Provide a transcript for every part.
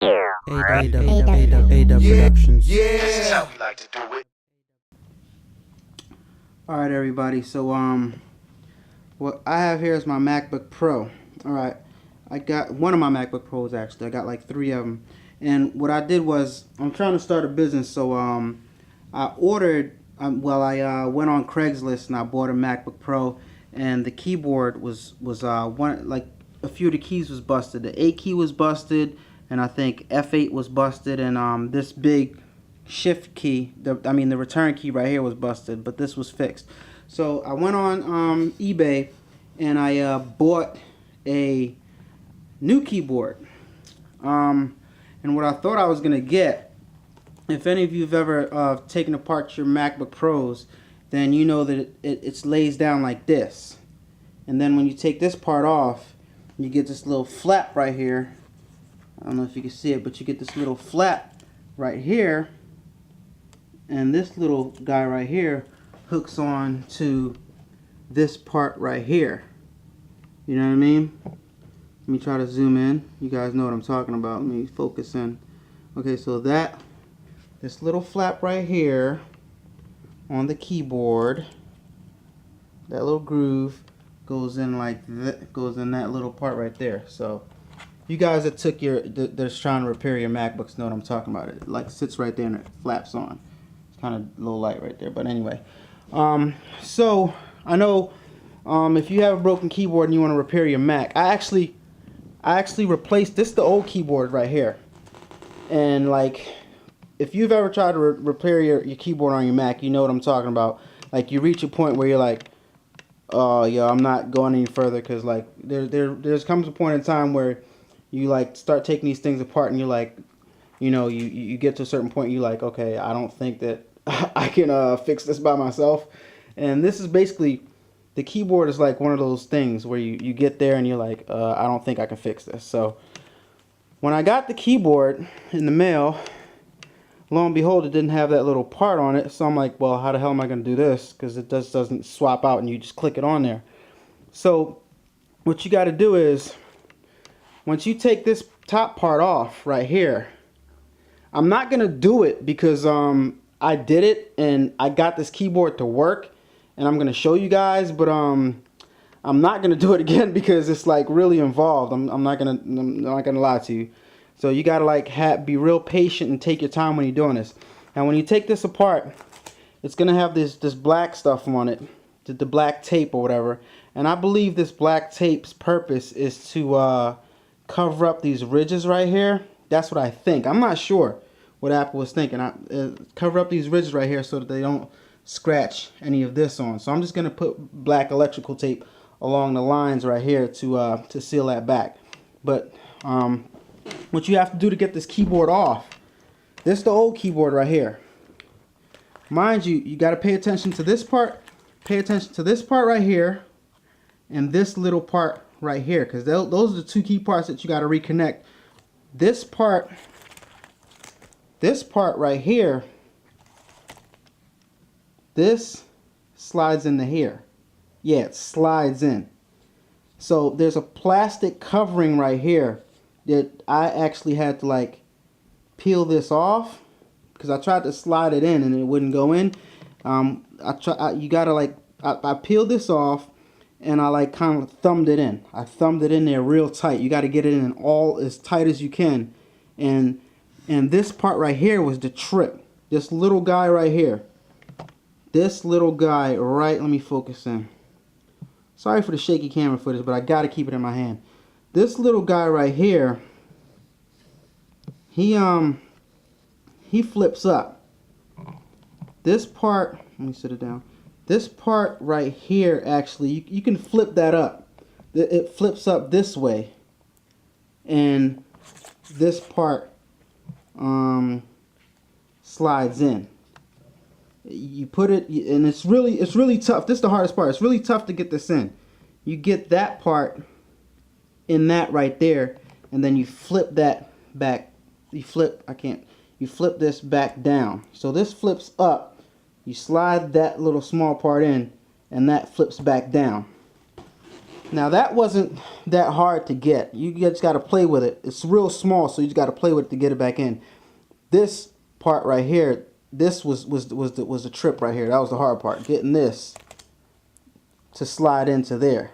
A-Dubb Productions. Yeah, that's how we like to do it. Alright everybody, so what I have here is my MacBook Pro. Alright, I got one of my MacBook Pros actually. I got like 3 of them. And what I did was, I'm trying to start a business, so I ordered, I went on Craigslist and I bought a MacBook Pro, and the keyboard was one, like a few of the keys was busted. The A key was busted, and I think F8 was busted, and this big shift key, the return key right here was busted, but this was fixed. So I went on eBay and I bought a new keyboard. And what I thought I was gonna get, if any of you have ever taken apart your MacBook Pros, then you know that it lays down like this. And then when you take this part off, you get this little flap right here. I don't know if you can see it, but you get this little flap right here. And this little guy right here hooks on to this part right here. You know what I mean? Let me try to zoom in. You guys know what I'm talking about. Let me focus in. Okay, so this little flap right here on the keyboard, that little groove goes in like that, goes in that little part right there. So you guys that took that's trying to repair your MacBooks know what I'm talking about. It like sits right there and it flaps on. It's kind of a little light right there, but anyway. So I know if you have a broken keyboard and you want to repair your Mac, I actually replaced this, the old keyboard right here. And like, if you've ever tried to repair your keyboard on your Mac, you know what I'm talking about. Like, you reach a point where you're like, oh yeah, I'm not going any further, because like there's comes a point in time where you like start taking these things apart and you're like, you know, you get to a certain point, you're like, okay, I don't think that I can fix this by myself. And this is basically, the keyboard is like one of those things where you get there and you're like, I don't think I can fix this. So when I got the keyboard in the mail, lo and behold, it didn't have that little part on it. So I'm like, well, how the hell am I going to do this? Because it just doesn't swap out and you just click it on there. So what you got to do is, once you take this top part off right here, I'm not going to do it because I did it and I got this keyboard to work, and I'm going to show you guys, but I'm not going to do it again because it's like really involved. I'm not going to lie to you. So you got to like be real patient and take your time when you're doing this. And when you take this apart, it's going to have this black stuff on it, the black tape or whatever. And I believe this black tape's purpose is to cover up these ridges right here. That's what I think. I'm not sure what Apple was thinking. Cover up these ridges right here so that they don't scratch any of this on. So I'm just going to put black electrical tape along the lines right here to seal that back. But what you have to do to get this keyboard off, this is the old keyboard right here. Mind you, you got to pay attention to this part, pay attention to this part right here, and this little part right here, because those are the two key parts that you got to reconnect. This part right here, this slides into here. Yeah, it slides in. So there's a plastic covering right here that I actually had to like peel this off, because I tried to slide it in and it wouldn't go in. You gotta like, I peeled this off and I like kind of thumbed it in. I thumbed it in there real tight. You got to get it in all as tight as you can. And this part right here was the trip. This little guy right here. This little guy right, let me focus in. Sorry for the shaky camera footage, but I got to keep it in my hand. This little guy right here, he flips up. This part, let me sit it down. This part right here, actually, you can flip that up. It flips up this way. And this part slides in. You put it, and it's really tough. This is the hardest part. It's really tough to get this in. You get that part in that right there, and then you flip that back. You flip this back down. So this flips up. You slide that little small part in, and that flips back down. Now that wasn't that hard to get. You just got to play with it. It's real small, so you just got to play with it to get it back in. This part right here, this was the trip right here. That was the hard part, getting this to slide into there.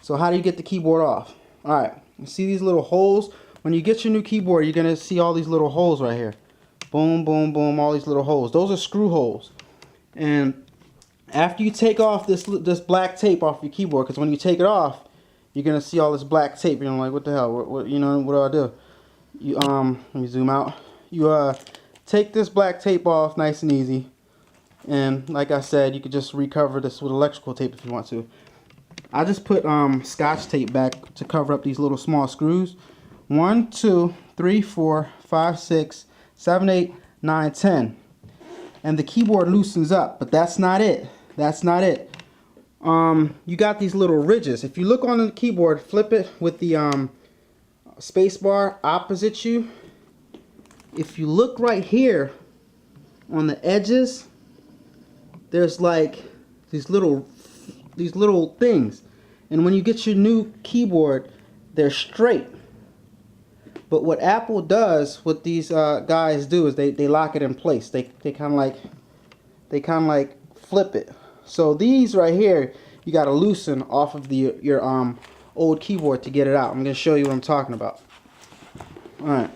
So how do you get the keyboard off? All right, you see these little holes? When you get your new keyboard, you're gonna see all these little holes right here. Boom, boom, boom, all these little holes. Those are screw holes. And after you take off this black tape off your keyboard, because when you take it off, you're gonna see all this black tape. You're like, what the hell? What you know? What do I do? You let me zoom out. You take this black tape off, nice and easy. And like I said, you could just recover this with electrical tape if you want to. I just put Scotch tape back to cover up these little small screws. 1, 2, 3, 4, 5, 6, 7, 8, 9, 10. And the keyboard loosens up, but that's not it. That's not it. You got these little ridges. If you look on the keyboard, flip it with the space bar opposite you. If you look right here on the edges, there's like these little things. And when you get your new keyboard, they're straight. But what Apple does, what these guys do, is they lock it in place. They kind of like flip it. So these right here, you got to loosen off of your old keyboard to get it out. I'm going to show you what I'm talking about. All right.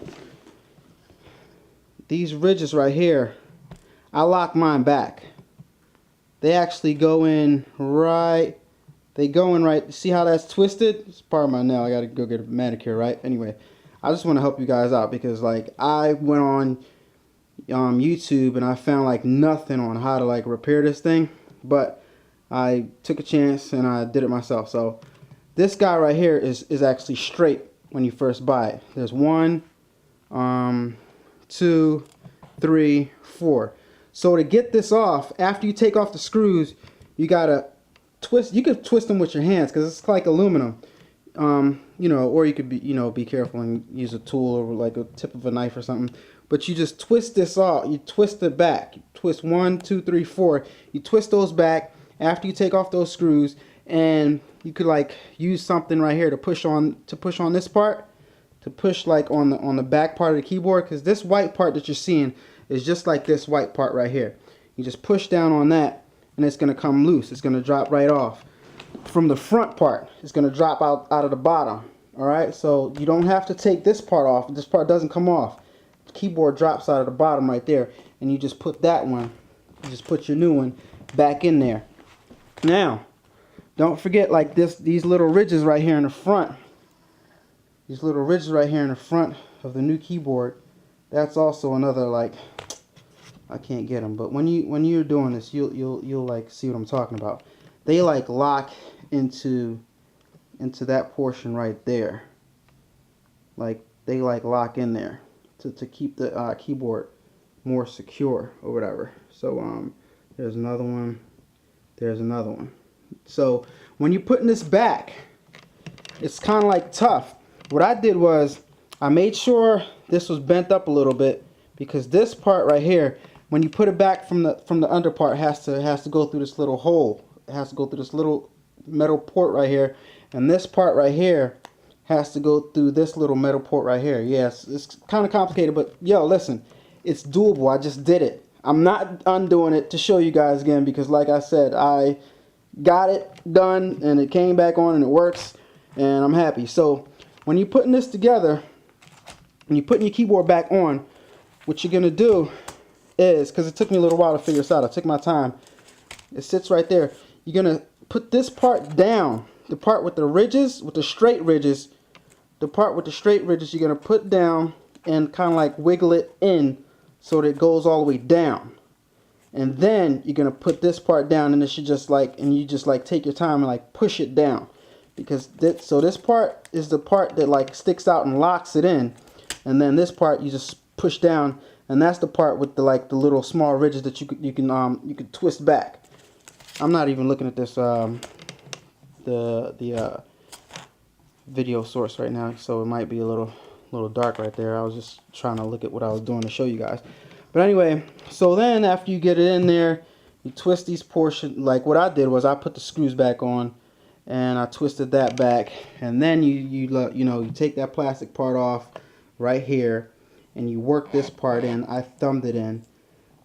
These ridges right here, I lock mine back. They actually go in right. They go in right. See how that's twisted? It's part of my nail. I got to go get a manicure, right? Anyway. I just want to help you guys out because like I went on YouTube and I found like nothing on how to like repair this thing, but I took a chance and I did it myself. So this guy right here is actually straight when you first buy it. There's 1, 2, 3, 4. So to get this off, after you take off the screws, you gotta twist. You could twist them with your hands because it's like aluminum. You know, or you could be careful and use a tool or like a tip of a knife or something. But you just twist this off. You twist it back. You twist 1, 2, 3, 4. You twist those back after you take off those screws, and you could like use something right here to push on this part, to push like on the back part of the keyboard, because this white part that you're seeing is just like this white part right here. You just push down on that, and it's gonna come loose. It's gonna drop right off. From the front part, it's going to drop out of the bottom. Alright, so you don't have to take this part off. This part doesn't come off. The keyboard drops out of the bottom right there, and you just put that one, you just put your new one back in there. Now, don't forget like these little ridges right here in the front. These little ridges right here in the front of the new keyboard. That's also another like, I can't get them, but when you're doing this, you'll like see what I'm talking about. They like lock into that portion right there. Like they like lock in there to keep the keyboard more secure or whatever. So there's another one. There's another one. So when you're putting this back, it's kind of like tough. What I did was I made sure this was bent up a little bit, because this part right here, when you put it back from the under part, has to go through this little hole. It has to go through this little metal port right here, and this part right here has to go through this little metal port right here. Yes, it's kind of complicated, but yo, listen, it's doable. I just did it. I'm not undoing it to show you guys again, because like I said, I got it done and it came back on and it works, and I'm happy. So when you're putting this together and you're putting your keyboard back on, what you're gonna do is, because it took me a little while to figure this out, I took my time. It sits right there. You're gonna put this part down, the part with the ridges, with the straight ridges. The part with the straight ridges, you're gonna put down and kind of like wiggle it in so that it goes all the way down. And then you're gonna put this part down, and it should just like, and you just like take your time and like push it down, because this part is the part that like sticks out and locks it in, and then this part you just push down, and that's the part with the like the little small ridges that you can twist back. I'm not even looking at this the video source right now, so it might be a little dark right there. I was just trying to look at what I was doing to show you guys. But anyway, so then after you get it in there, you twist these portions. Like what I did was I put the screws back on, and I twisted that back, and then you take that plastic part off right here, and you work this part in. I thumbed it in.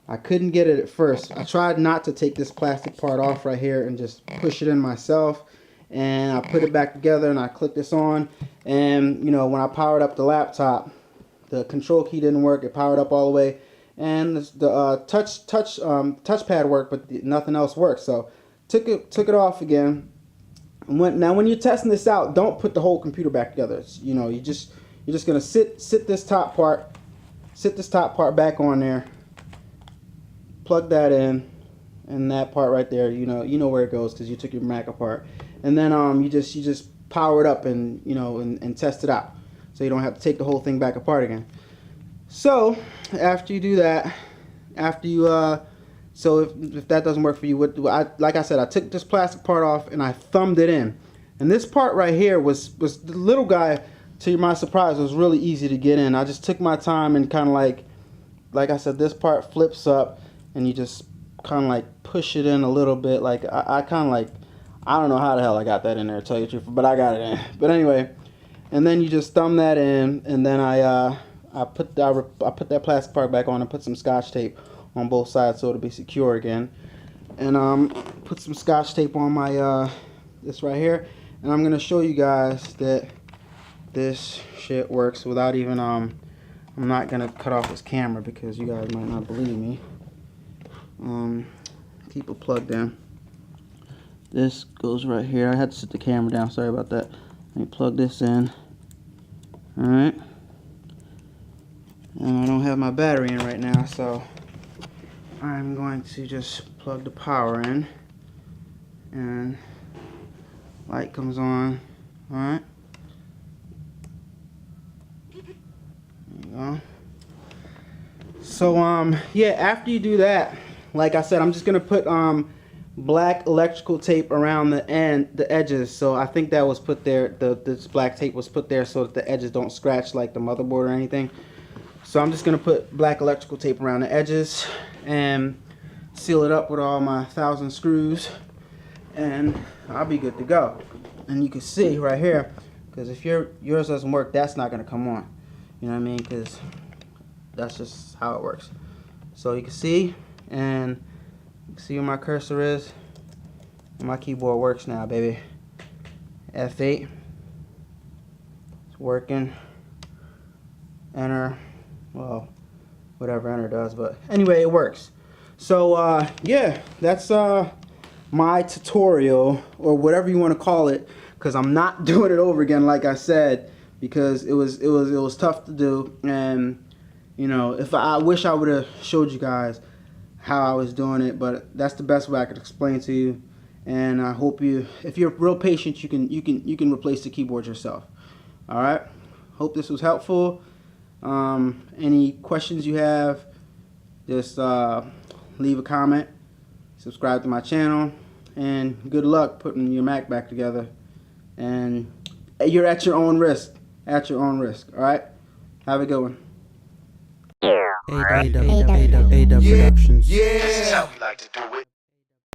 I couldn't get it at first. I tried not to take this plastic part off right here and just push it in myself, and I put it back together and I clicked this on, and when I powered up the laptop, the control key didn't work. It powered up all the way, and the touchpad worked, but nothing else worked. So took it off again. Now when you're testing this out, don't put the whole computer back together. You're just gonna sit this top part back on there, plug that in, and that part right there, you know where it goes because you took your Mac apart, and then you just power it up and and test it out, so you don't have to take the whole thing back apart again. So after you do that, so if that doesn't work for you, like I said, I took this plastic part off and I thumbed it in. And this part right here was the little guy, to my surprise, was really easy to get in. I just took my time and kind of like I said, this part flips up and you just kind of like push it in a little bit. Like I kind of like, I don't know how the hell I got that in there, to tell you the truth, but I got it in. But anyway, and then you just thumb that in, and then I put that plastic part back on and put some Scotch tape on both sides so it'll be secure again, and put some Scotch tape on my this right here, and I'm gonna show you guys that this shit works without even I'm not gonna cut off this camera because you guys might not believe me. Keep it plugged in. This goes right here. I had to sit the camera down, sorry about that. Let me plug this in. Alright, and I don't have my battery in right now, so I'm going to just plug the power in, and light comes on. Alright, there you go. So yeah, after you do that, like I said, I'm just gonna put black electrical tape around the edges. So I think that was put there, this black tape was put there so that the edges don't scratch like the motherboard or anything. So I'm just gonna put black electrical tape around the edges and seal it up with all my 1,000 screws, and I'll be good to go. And you can see right here, because if yours doesn't work, that's not gonna come on. You know what I mean? Because that's just how it works. So you can see, and you can see where my cursor is, and my keyboard works now, baby. F8, it's working. Enter, well, whatever enter does, but anyway, it works. So yeah, that's my tutorial, or whatever you want to call it, because I'm not doing it over again, like I said, because it was tough to do. And if I wish I would have showed you guys how I was doing it, but that's the best way I could explain to you. And I hope if you're real patient, you can replace the keyboard yourself. All right, hope this was helpful. Any questions you have, just leave a comment, subscribe to my channel, and good luck putting your Mac back together. And you're at your own risk. At your own risk. All right, have a good one. A-Dubb Productions. This is how we like to do it.